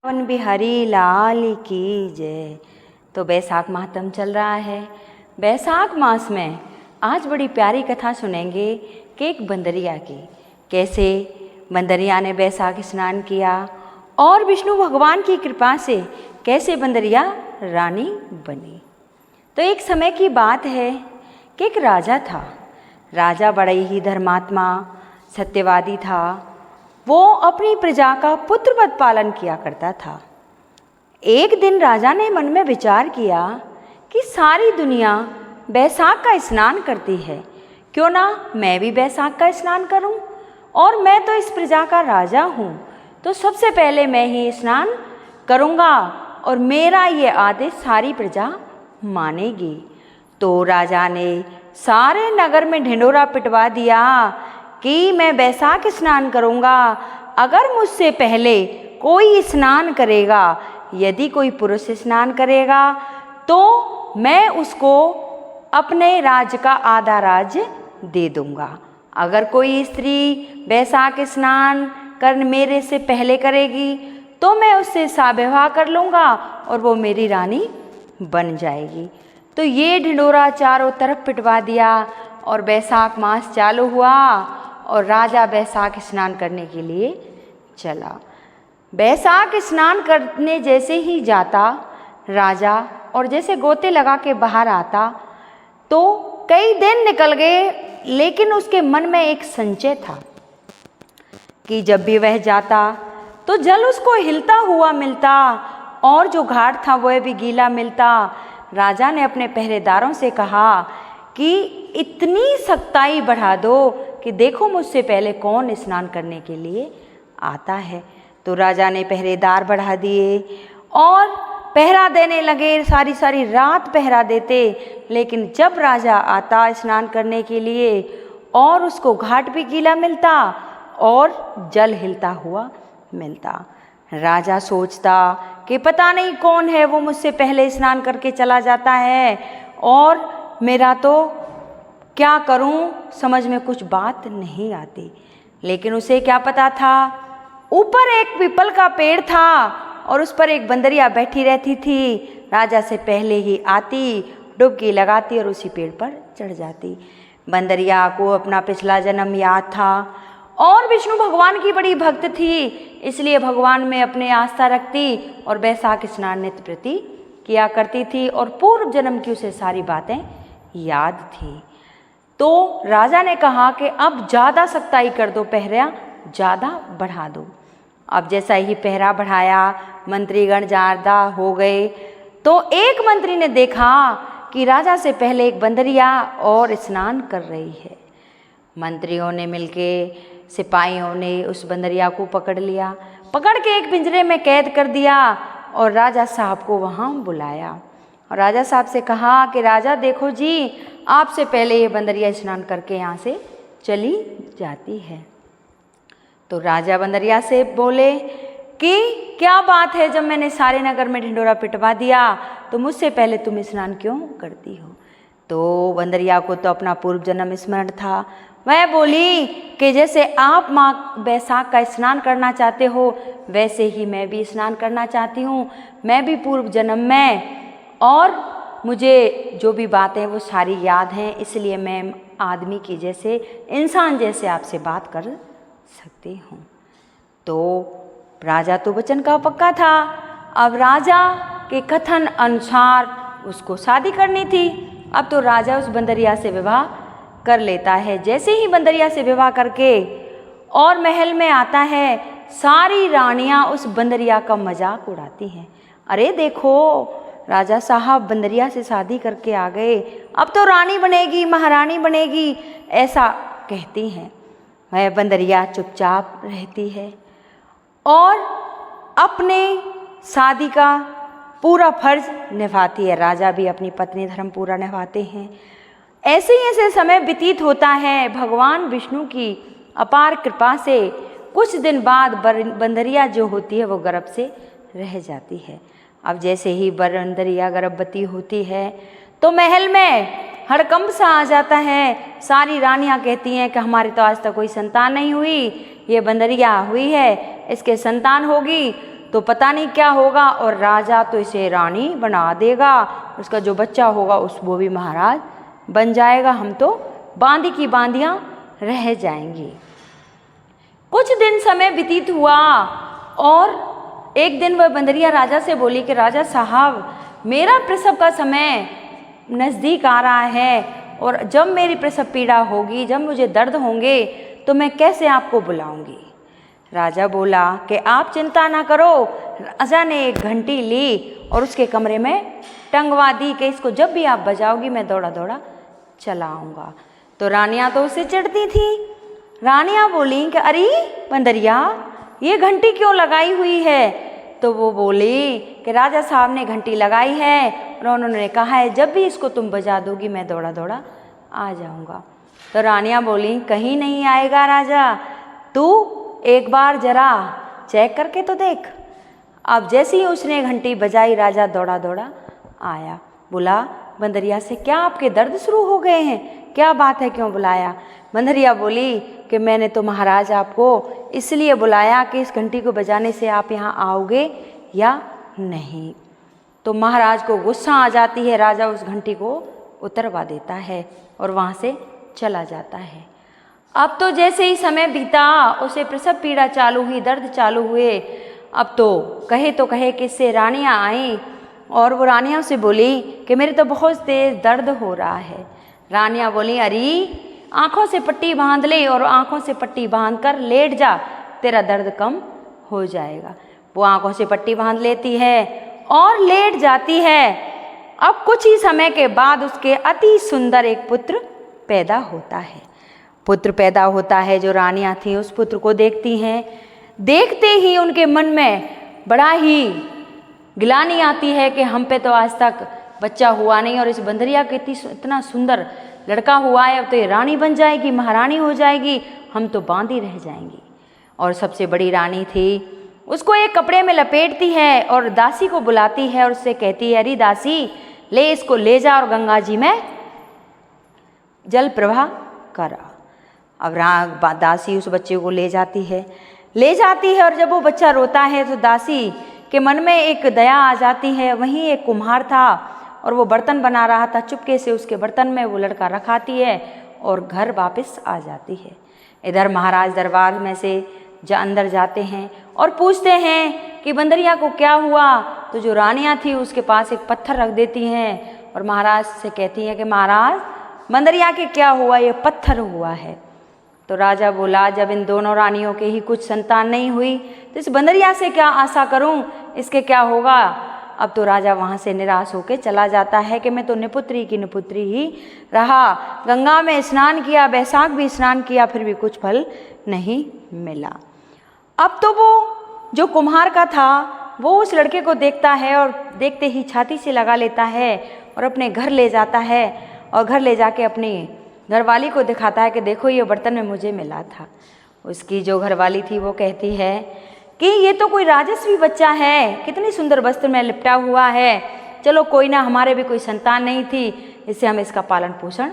One Bihari लाल की जय। तो बैसाख मातम चल रहा है। बैसाख मास में आज बड़ी प्यारी कथा सुनेंगे कि एक बंदरिया की, कैसे बंदरिया ने बैसाख स्नान किया और विष्णु भगवान की कृपा से कैसे बंदरिया रानी बनी। तो एक समय की बात है कि एक राजा था। राजा बड़ा ही धर्मात्मा सत्यवादी था। वो अपनी प्रजा का पुत्रवत पालन किया करता था। एक दिन राजा ने मन में विचार किया कि सारी दुनिया बैसाख का स्नान करती है, क्यों ना मैं भी बैसाख का स्नान करूं। और मैं तो इस प्रजा का राजा हूं, तो सबसे पहले मैं ही स्नान करूंगा और मेरा ये आदेश सारी प्रजा मानेगी। तो राजा ने सारे नगर में ढिंढोरा पिटवा दिया कि मैं बैसाख स्नान करूंगा। अगर मुझसे पहले कोई स्नान करेगा, यदि कोई पुरुष स्नान करेगा, तो मैं उसको अपने राज्य का आधा राज्य दे दूंगा। अगर कोई स्त्री बैसाख स्नान कर मेरे से पहले करेगी, तो मैं उससे विवाह कर लूँगा और वो मेरी रानी बन जाएगी। तो ये ढिंढोरा चारों तरफ पिटवा दिया और बैसाख मास चालू हुआ और राजा बैसाख स्नान करने के लिए चला। बैसाख स्नान करने जैसे ही जाता राजा, और जैसे गोते लगा के बाहर आता, तो कई दिन निकल गए, लेकिन उसके मन में एक संचय था कि जब भी वह जाता तो जल उसको हिलता हुआ मिलता और जो घाट था वह भी गीला मिलता। राजा ने अपने पहरेदारों से कहा कि इतनी सख्ताई बढ़ा दो कि देखो मुझसे पहले कौन स्नान करने के लिए आता है। तो राजा ने पहरेदार बढ़ा दिए और पहरा देने लगे, सारी सारी रात पहरा देते। लेकिन जब राजा आता स्नान करने के लिए और उसको घाट भी गीला मिलता और जल हिलता हुआ मिलता, राजा सोचता कि पता नहीं कौन है, वो मुझसे पहले स्नान करके चला जाता है और मेरा तो क्या करूं, समझ में कुछ बात नहीं आती। लेकिन उसे क्या पता था, ऊपर एक पीपल का पेड़ था और उस पर एक बंदरिया बैठी रहती थी। राजा से पहले ही आती, डुबकी लगाती और उसी पेड़ पर चढ़ जाती। बंदरिया को अपना पिछला जन्म याद था और विष्णु भगवान की बड़ी भक्त थी, इसलिए भगवान में अपने आस्था रखती और बैसाख स्नान नित्य प्रति किया करती थी और पूर्व जन्म की उसे सारी बातें याद थी। तो राजा ने कहा कि अब ज़्यादा सख्ताई कर दो, पहरा ज़्यादा बढ़ा दो। अब जैसा ही पहरा बढ़ाया, मंत्रीगण ज़्यादा हो गए, तो एक मंत्री ने देखा कि राजा से पहले एक बंदरिया और स्नान कर रही है। मंत्रियों ने मिलके, सिपाहियों ने उस बंदरिया को पकड़ लिया, पकड़ के एक पिंजरे में कैद कर दिया और राजा साहब को वहाँ बुलाया और राजा साहब से कहा कि राजा देखो जी, आपसे पहले ये बंदरिया स्नान करके यहाँ से चली जाती है। तो राजा बंदरिया से बोले कि क्या बात है, जब मैंने सारे नगर में ढिंढोरा पिटवा दिया तो मुझसे पहले तुम स्नान क्यों करती हो। तो बंदरिया को तो अपना पूर्व जन्म स्मरण था। वह बोली कि जैसे आप माँ बैसाख का स्नान करना चाहते हो, वैसे ही मैं भी स्नान करना चाहती हूँ। मैं भी पूर्व जन्म में, और मुझे जो भी बातें वो सारी याद हैं, इसलिए मैं आदमी की जैसे, इंसान जैसे आपसे बात कर सकती हूँ। तो राजा तो वचन का पक्का था। अब राजा के कथन अनुसार उसको शादी करनी थी। अब तो राजा उस बंदरिया से विवाह कर लेता है। जैसे ही बंदरिया से विवाह करके और महल में आता है, सारी रानियां उस बंदरिया का मजाक उड़ाती हैं। अरे देखो, राजा साहब बंदरिया से शादी करके आ गए, अब तो रानी बनेगी, महारानी बनेगी, ऐसा कहती हैं। वह बंदरिया चुपचाप रहती है और अपने शादी का पूरा फर्ज निभाती है। राजा भी अपनी पत्नी धर्म पूरा निभाते हैं। ऐसे ही ऐसे समय व्यतीत होता है। भगवान विष्णु की अपार कृपा से कुछ दिन बाद बंदरिया जो होती है वो गर्भ से रह जाती है। अब जैसे ही बंदरिया गर्भवती होती है तो महल में हड़कंप सा आ जाता है। सारी रानियां कहती हैं कि हमारी तो आज तक कोई संतान नहीं हुई, ये बंदरिया हुई है, इसके संतान होगी। तो पता नहीं क्या होगा, और राजा तो इसे रानी बना देगा, उसका जो बच्चा होगा वो भी महाराज बन जाएगा, हम तो बांदी की बांदियाँ रह जाएंगी। कुछ दिन समय व्यतीत हुआ और एक दिन वह बंदरिया राजा से बोली कि राजा साहब, मेरा प्रसव का समय नज़दीक आ रहा है, और जब मेरी प्रसव पीड़ा होगी, जब मुझे दर्द होंगे, तो मैं कैसे आपको बुलाऊंगी। राजा बोला कि आप चिंता ना करो। राजा ने एक घंटी ली और उसके कमरे में टंगवा दी कि इसको जब भी आप बजाओगी मैं दौड़ा दौड़ा चला आऊँगा। तो रानियाँ तो उससे चिढ़ती थी। रानियाँ बोली कि अरे बंदरिया, ये घंटी क्यों लगाई हुई है। तो वो बोली कि राजा साहब ने घंटी लगाई है और उन्होंने कहा है जब भी इसको तुम बजा दोगी मैं दौड़ा दौड़ा आ जाऊँगा। तो रानियाँ बोली कहीं नहीं आएगा राजा, तू एक बार जरा चेक करके तो देख। अब जैसे ही उसने घंटी बजाई, राजा दौड़ा दौड़ा आया। बोला बंदरिया से, क्या आपके दर्द शुरू हो गए हैं, क्या बात है, क्यों बुलाया। बंदरिया बोली कि मैंने तो महाराज आपको इसलिए बुलाया कि इस घंटी को बजाने से आप यहाँ आओगे या नहीं। तो महाराज को गुस्सा आ जाती है। राजा उस घंटी को उतरवा देता है और वहाँ से चला जाता है। अब तो जैसे ही समय बीता, उसे प्रसव पीड़ा चालू हुई, दर्द चालू हुए। अब तो कहे कि इससे रानियाँ आईं और वो रानियाँ से बोली कि मेरे तो बहुत तेज़ दर्द हो रहा है। रानियाँ बोली अरे आँखों से पट्टी बांध ले और आँखों से पट्टी बांध कर लेट जा, तेरा दर्द कम हो जाएगा। वो आँखों से पट्टी बांध लेती है और लेट जाती है। अब कुछ ही समय के बाद उसके अति सुंदर एक पुत्र पैदा होता है। पुत्र पैदा होता है। जो रानियाँ थीं उस पुत्र को देखती हैं। देखते ही उनके मन में बड़ा ही गिलानी आती है कि हम पे तो आज तक बच्चा हुआ नहीं और इस बंदरिया के इतना सुंदर लड़का हुआ है, अब तो ये रानी बन जाएगी, महारानी हो जाएगी, हम तो बांदी रह जाएंगी। और सबसे बड़ी रानी थी, उसको एक कपड़े में लपेटती है और दासी को बुलाती है और उससे कहती है अरे दासी, ले इसको ले जा और गंगा जी में जल प्रवाह करा। अब दासी उस बच्चे को ले जाती है और जब वो बच्चा रोता है तो दासी के मन में एक दया आ जाती है। वहीं एक कुम्हार था और वो बर्तन बना रहा था। चुपके से उसके बर्तन में वो लड़का रखाती है और घर वापस आ जाती है। इधर महाराज दरबार में से अंदर जाते हैं और पूछते हैं कि बंदरिया को क्या हुआ। तो जो रानियाँ थी उसके पास एक पत्थर रख देती हैं और महाराज से कहती हैं कि महाराज बंदरिया के क्या हुआ, ये पत्थर हुआ है। तो राजा बोला जब इन दोनों रानियों के ही कुछ संतान नहीं हुई तो इस बंदरिया से क्या आशा करूं, इसके क्या होगा। अब तो राजा वहाँ से निराश होकर चला जाता है कि मैं तो निपुत्री की निपुत्री ही रहा, गंगा में स्नान किया, बैसाख भी स्नान किया, फिर भी कुछ फल नहीं मिला। अब तो वो जो कुम्हार का था वो उस लड़के को देखता है और देखते ही छाती से लगा लेता है और अपने घर ले जाता है और घर ले जाके अपनी घरवाली को दिखाता है कि देखो ये बर्तन में मुझे मिला था। उसकी जो घरवाली थी वो कहती है कि ये तो कोई राजस्वी बच्चा है, कितनी सुंदर वस्त्र में लिपटा हुआ है, चलो कोई ना, हमारे भी कोई संतान नहीं थी, इससे हम इसका पालन पोषण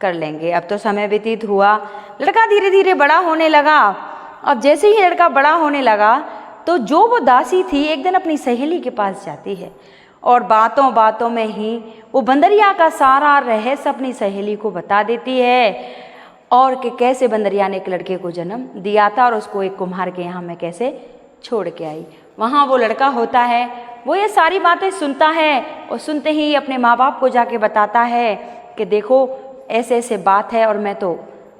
कर लेंगे। अब तो समय व्यतीत हुआ, लड़का धीरे धीरे बड़ा होने लगा। अब जैसे ही लड़का बड़ा होने लगा तो जो वो दासी थी एक दिन अपनी सहेली के पास जाती है और बातों बातों में ही वो बंदरिया का सारा रहस्य अपनी सहेली को बता देती है और कि कैसे बंदरिया ने एक लड़के को जन्म दिया था और उसको एक कुम्हार के यहाँ मैं कैसे छोड़ के आई। वहाँ वो लड़का होता है, वो ये सारी बातें सुनता है और सुनते ही अपने माँ बाप को जाके बताता है कि देखो ऐसे ऐसे बात है और मैं तो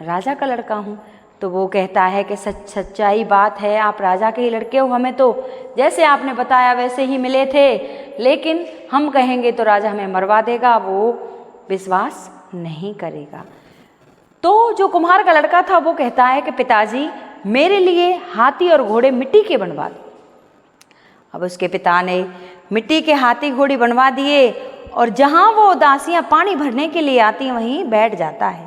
राजा का लड़का हूँ। तो वो कहता है कि सच्चाई बात है, आप राजा के ही लड़के हो, हमें तो जैसे आपने बताया वैसे ही मिले थे, लेकिन हम कहेंगे तो राजा हमें मरवा देगा, वो विश्वास नहीं करेगा। तो जो कुम्हार का लड़का था वो कहता है कि पिताजी मेरे लिए हाथी और घोड़े मिट्टी के बनवा दो। अब उसके पिता ने मिट्टी के हाथी घोड़ी बनवा दिए और जहाँ वो दासियाँ पानी भरने के लिए आती वहीं बैठ जाता है।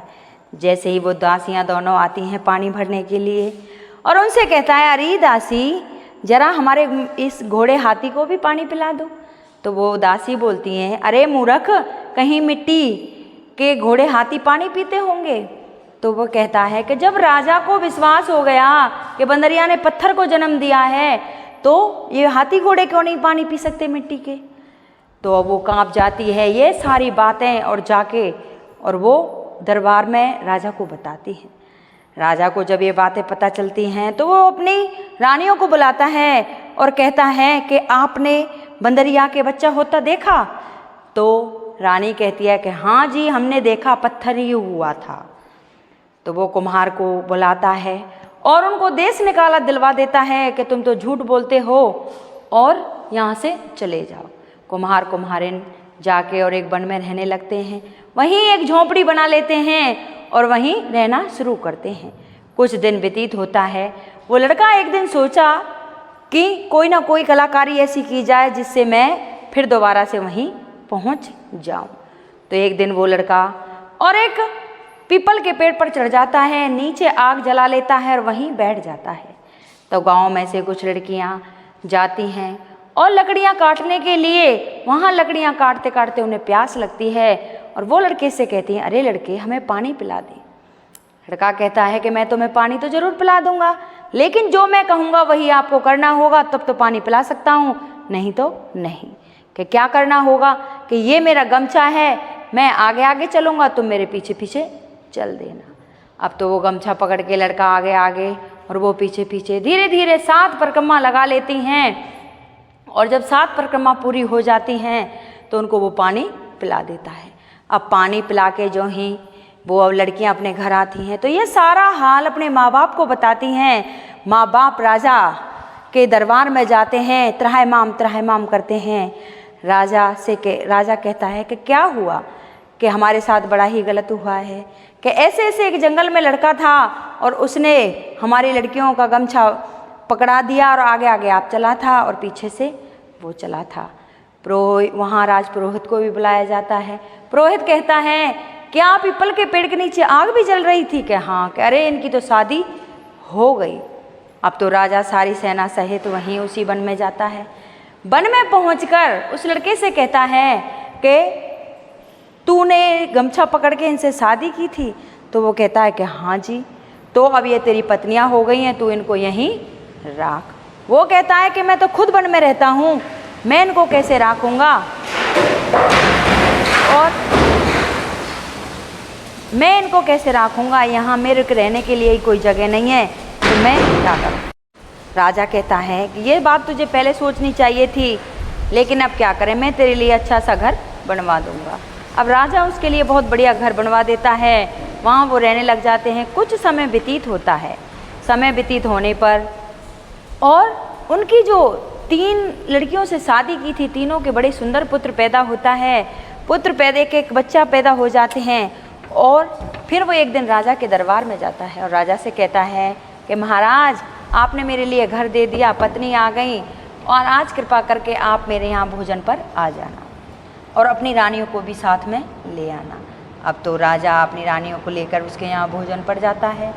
जैसे ही वो दासियाँ दोनों आती हैं पानी भरने के लिए और उनसे कहता है अरे दासी जरा हमारे इस घोड़े हाथी को भी पानी पिला दो। तो वो दासी बोलती हैं अरे मूर्ख, कहीं मिट्टी के घोड़े हाथी पानी पीते होंगे। तो वो कहता है कि जब राजा को विश्वास हो गया कि बंदरिया ने पत्थर को जन्म दिया है तो ये हाथी घोड़े क्यों नहीं पानी पी सकते मिट्टी के? तो अब वो कांप जाती है ये सारी बातें और जाके और वो दरबार में राजा को बताती है। राजा को जब ये बातें पता चलती हैं तो वो अपनी रानियों को बुलाता है और कहता है कि आपने बंदरिया के बच्चा होता देखा? तो रानी कहती है कि हाँ जी, हमने देखा, पत्थर ही हुआ था। तो वो कुम्हार को बुलाता है और उनको देश निकाला दिलवा देता है कि तुम तो झूठ बोलते हो और यहाँ से चले जाओ। कुम्हार कुम्हारिन जाके और एक वन में रहने लगते हैं, वहीं एक झोंपड़ी बना लेते हैं और वहीं रहना शुरू करते हैं। कुछ दिन व्यतीत होता है। वो लड़का एक दिन सोचा कि कोई ना कोई कलाकारी ऐसी की जाए जिससे मैं फिर दोबारा से वहीं पहुंच जाऊं। तो एक दिन वो लड़का और एक पीपल के पेड़ पर चढ़ जाता है, नीचे आग जला लेता है और वहीं बैठ जाता है। तो गांव में से कुछ लड़कियां जाती हैं और लकड़ियां काटने के लिए, वहाँ लकड़ियां काटते काटते उन्हें प्यास लगती है और वो लड़के से कहती हैं, अरे लड़के, हमें पानी पिला दे। लड़का कहता है कि मैं तुम्हें पानी तो ज़रूर पिला दूंगा, लेकिन जो मैं कहूँगा वही आपको करना होगा, तब तो पानी पिला सकता हूँ, नहीं तो नहीं। कि क्या करना होगा? कि ये मेरा गमछा है, मैं आगे आगे चलूँगा, तुम मेरे पीछे पीछे चल देना। अब तो वो गमछा पकड़ के लड़का आगे आगे और वो पीछे पीछे धीरे धीरे 7 परिक्रमा लगा लेती हैं और जब 7 परिक्रमा पूरी हो जाती हैं तो उनको वो पानी पिला देता है। अब पानी पिला के जो ही वो अब लड़कियां अपने घर आती हैं तो ये सारा हाल अपने माँ बाप को बताती हैं। माँ बाप राजा के दरबार में जाते हैं, त्राहिमाम करते हैं। राजा कहता है कि क्या हुआ? कि हमारे साथ बड़ा ही गलत हुआ है कि ऐसे ऐसे एक जंगल में लड़का था और उसने हमारी लड़कियों का गमछा पकड़ा दिया और आगे आगे आप चला था और पीछे से वो चला था। वहाँ राज पुरोहित को भी बुलाया जाता है। पुरोहित कहता है क्या पीपल के पेड़ के नीचे आग भी जल रही थी? कि हाँ। कि अरे इनकी तो शादी हो गई। अब तो राजा सारी सेना सहित वहीं उसी वन में जाता है। वन में पहुंचकर उस लड़के से कहता है कि तूने गमछा पकड़ के इनसे शादी की थी? तो वो कहता है कि हाँ जी। तो अब ये तेरी पत्नियां हो गई हैं, तू इनको यहीं राख। वो कहता है कि मैं तो खुद वन में रहता हूँ, मैं इनको कैसे राखूंगा और मैं इनको कैसे राखूंगा, यहाँ मेरे रहने के लिए कोई जगह नहीं है, तो मैं क्या करूँ? राजा कहता है कि ये बात तुझे पहले सोचनी चाहिए थी, लेकिन अब क्या करें, मैं तेरे लिए अच्छा सा घर बनवा दूंगा। अब राजा उसके लिए बहुत बढ़िया घर बनवा देता है। वहाँ वो रहने लग जाते हैं। कुछ समय व्यतीत होता है। समय व्यतीत होने पर और उनकी जो 3 लड़कियों से शादी की थी, तीनों के बड़े सुंदर पुत्र पैदा होता है। पुत्र पैदा के एक बच्चा पैदा हो जाते हैं और फिर वो एक दिन राजा के दरबार में जाता है और राजा से कहता है कि महाराज, आपने मेरे लिए घर दे दिया, पत्नी आ गई और आज कृपा करके आप मेरे यहाँ भोजन पर आ जाना और अपनी रानियों को भी साथ में ले आना। अब तो राजा अपनी रानियों को लेकर उसके यहाँ भोजन पर जाता है।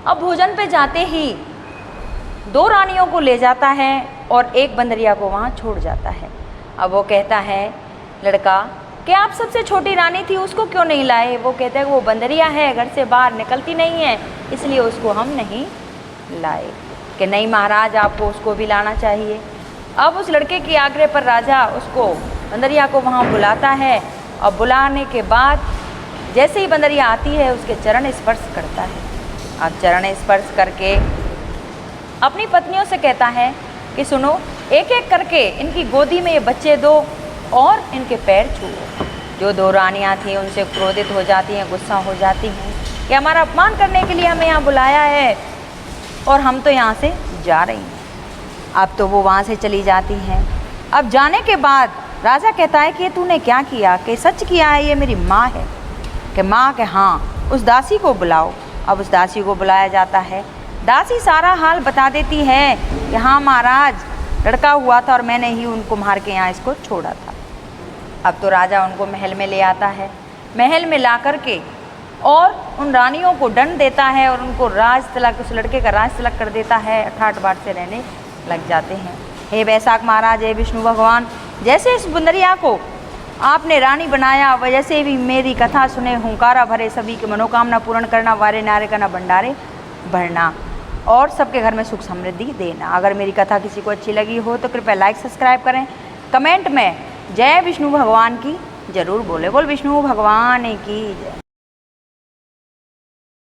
अब भोजन पे जाते ही 2 रानियों को ले जाता है और एक बंदरिया को वहाँ छोड़ जाता है। अब वो कहता है लड़का कि आप सबसे छोटी रानी थी, उसको क्यों नहीं लाए? वो कहता है वो बंदरिया है, घर से बाहर निकलती नहीं है, इसलिए उसको हम नहीं लाए। कि नहीं महाराज, आपको उसको भी लाना चाहिए। अब उस लड़के की आग्रह पर राजा उसको बंदरिया को वहाँ बुलाता है और बुलाने के बाद जैसे ही बंदरिया आती है उसके चरण स्पर्श करता है। अब चरण स्पर्श करके अपनी पत्नियों से कहता है कि सुनो, एक एक करके इनकी गोदी में ये बच्चे दो और इनके पैर छुओ। जो 2 रानियाँ थीं उनसे क्रोधित हो जाती हैं, गुस्सा हो जाती हैं कि हमारा अपमान करने के लिए हमें यहाँ बुलाया है और हम तो यहाँ से जा रही हैं। अब तो वो वहाँ से चली जाती हैं। अब जाने के बाद राजा कहता है कि तूने क्या किया? कि सच किया है, ये मेरी माँ है। कि माँ के हाँ, उस दासी को बुलाओ। अब उस दासी को बुलाया जाता है। दासी सारा हाल बता देती है कि हाँ महाराज, लड़का हुआ था और मैंने ही उन कुम्हार के यहाँ इसको छोड़ा था। अब तो राजा उनको महल में ले आता है। महल में ला कर के और उन रानियों को दंड देता है और उनको राज तिलक, उस लड़के का राज तिलक कर देता है। अठाट बाट से रहने लग जाते हैं। हे वैशाख महाराज, हे विष्णु भगवान, जैसे इस बंदरिया को आपने रानी बनाया, वजह से भी मेरी कथा सुने हुंकारा भरे सभी की मनोकामना पूर्ण करना, वारे नारे करना भंडारे भरना। और सबके घर में सुख समृद्धि देना। अगर मेरी कथा किसी को अच्छी लगी हो तो कृपया लाइक सब्सक्राइब करें, कमेंट में जय विष्णु भगवान की जरूर बोले। बोल विष्णु भगवान की जय।